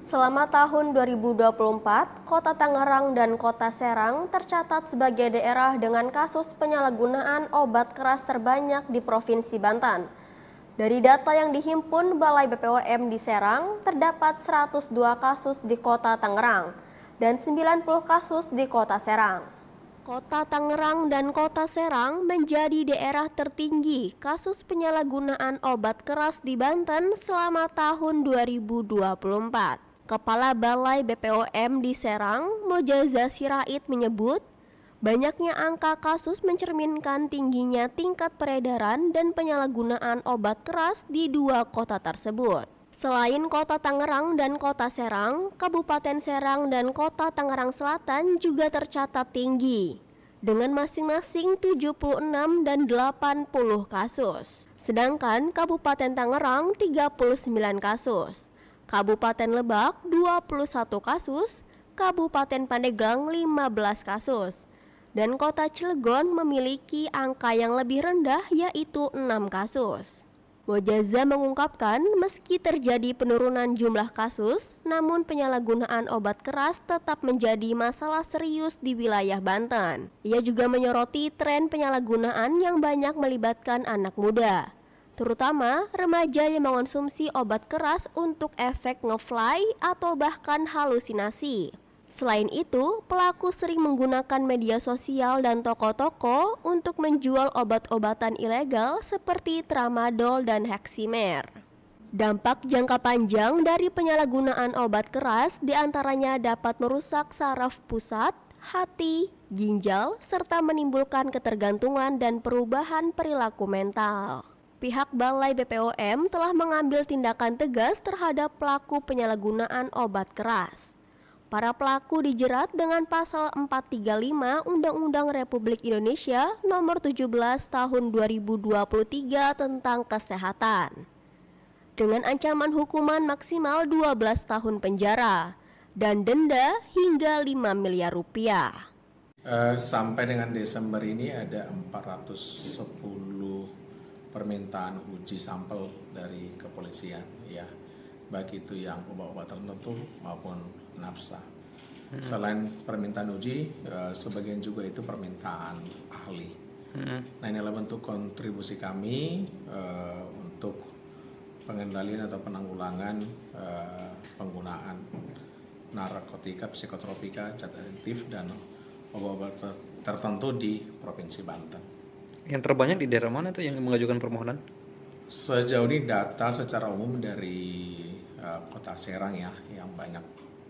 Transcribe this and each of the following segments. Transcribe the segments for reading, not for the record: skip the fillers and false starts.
Selama tahun 2024, Kota Tangerang dan Kota Serang tercatat sebagai daerah dengan kasus penyalahgunaan obat keras terbanyak di Provinsi Banten. Dari data yang dihimpun Balai BPOM di Serang, terdapat 102 kasus di Kota Tangerang dan 90 kasus di Kota Serang. Kota Tangerang dan Kota Serang menjadi daerah tertinggi kasus penyalahgunaan obat keras di Banten selama tahun 2024. Kepala Balai BPOM di Serang, Mojaza Sirait menyebut, banyaknya angka kasus mencerminkan tingginya tingkat peredaran dan penyalahgunaan obat keras di dua kota tersebut. Selain Kota Tangerang dan Kota Serang, Kabupaten Serang dan Kota Tangerang Selatan juga tercatat tinggi, dengan masing-masing 76 dan 80 kasus. Sedangkan Kabupaten Tangerang 39 kasus, Kabupaten Lebak 21 kasus, Kabupaten Pandeglang 15 kasus, dan Kota Cilegon memiliki angka yang lebih rendah yaitu 6 kasus. Mojaza mengungkapkan meski terjadi penurunan jumlah kasus, namun penyalahgunaan obat keras tetap menjadi masalah serius di wilayah Banten. Ia juga menyoroti tren penyalahgunaan yang banyak melibatkan anak muda, terutama remaja yang mengonsumsi obat keras untuk efek ngefly atau bahkan halusinasi. Selain itu, pelaku sering menggunakan media sosial dan toko-toko untuk menjual obat-obatan ilegal seperti tramadol dan heximer. Dampak jangka panjang dari penyalahgunaan obat keras diantaranya dapat merusak saraf pusat, hati, ginjal, serta menimbulkan ketergantungan dan perubahan perilaku mental. Pihak Balai BPOM telah mengambil tindakan tegas terhadap pelaku penyalahgunaan obat keras. Para pelaku dijerat dengan pasal 435 Undang-Undang Republik Indonesia Nomor 17 Tahun 2023 tentang Kesehatan, dengan ancaman hukuman maksimal 12 tahun penjara dan denda hingga 5 miliar rupiah. Sampai dengan Desember ini ada 410 permintaan uji sampel dari kepolisian, ya, baik itu yang obat-obat tertentu maupun nafsa. Selain permintaan uji, sebagian juga itu permintaan ahli. Nah, inilah bentuk kontribusi kami untuk pengendalian atau penanggulangan penggunaan narkotika, psikotropika, zat adiktif, dan obat-obat tertentu di Provinsi Banten. Yang terbanyak di daerah mana itu yang mengajukan permohonan? Sejauh ini data secara umum dari Kota Serang, ya, yang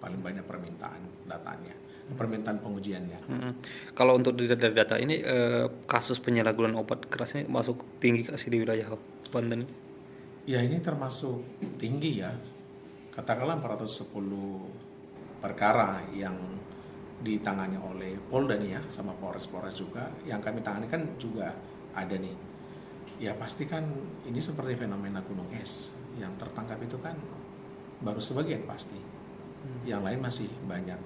paling banyak permintaan datanya, permintaan pengujiannya. Kalau untuk dari data ini, kasus penyalahgunaan obat keras ini masuk tinggi kasih di wilayah Banten? Ya, ini termasuk tinggi, ya. Katakanlah 410 perkara yang ditangani oleh Polda nih, ya, sama Polres juga. Yang kami tangani kan juga ada nih. Ya pasti kan ini seperti fenomena gunung es, yang tertangkap itu kan baru sebagian pasti, yang lain masih banyak